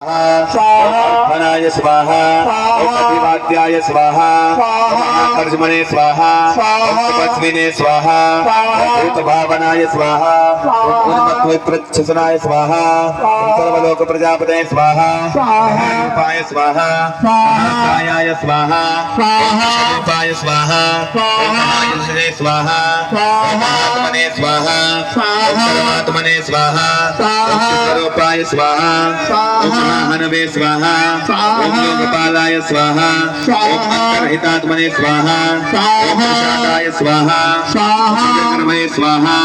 धनाय स्वाहा अभिवाद्याय स्वाहा कर्जमणे स्वाहा पद्मिने स्वाहा भूतभावनाय स्वाहा उन्मत्तविप्रच्छसनाय स्वाहा सर्वलोक प्रजापतये स्वाहा रूपाय स्वाहा कायाय स्वाहा रूपाय स्वाहा आयुषे स्वाहा आत्मने स्वाहा परमात्मने स्वाहा स्वरूपाय स्वाहा हनवे स्वाहा ओम लोकपालाय स्वाहा ओम अंतरहितात्मने स्वाहा ओम प्रसादाय स्वाहा ओम कर्मये स्वाहा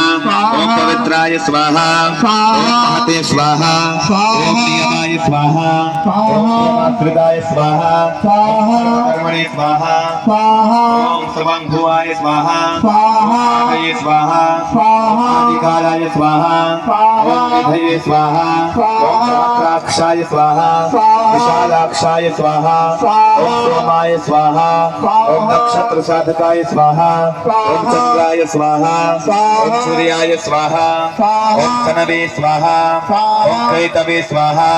ओम पवित्राय स्वाहा ओम महते स्वाहा ओम नियमाय स्वाहा ओम मातृदाय स्वाहा कर्मणे स्वाहा ओम स्वयंभुवाय स्वाहा स्वाहा स्वाहा अधिकाराय स्वाहा ओम निधये स्वाहा ओम सहस्राक्षाय स्वाहा विशालाक्षाय स्वाहा ओम सोमाय स्वाहा ओम नक्षत्र साधकाय स्वाहा ओम चंद्राय स्वाहा ओम सूर्याय स्वाहा ओम तनवे स्वाहा ओम कैतवे स्वाहा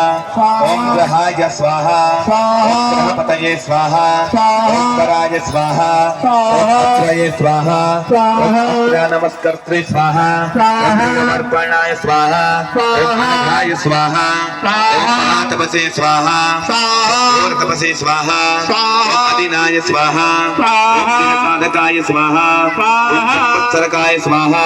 ओम ग्रहाय स्वाहा ओम ग्रहपतये स्वाहा ओम कराय स्वाहा ओम अत्रये स्वाहा ओम अत्र नमस्कर्त्रे स्वाहा ओम अर्पणाय स्वाहा ओम अनघाय स्वाहा ओम तपसे स्वाहा और तपसे स्वाहा आदिनाय स्वाहा साधकाय स्वाहा संवत्सरकाय स्वाहा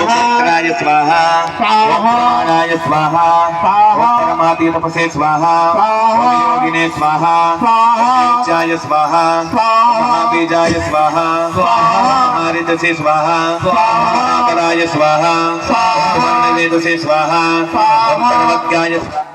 मंत्राय स्वाहा प्राणाय स्वाहा परमादि तपसे स्वाहा योगिने स्वाहा बीजाय स्वाहा महाबीजाय स्वाहा महारितसे स्वाहा महाबलाय स्वाहा से स्वाहा सर्वज्ञाय स्वाहा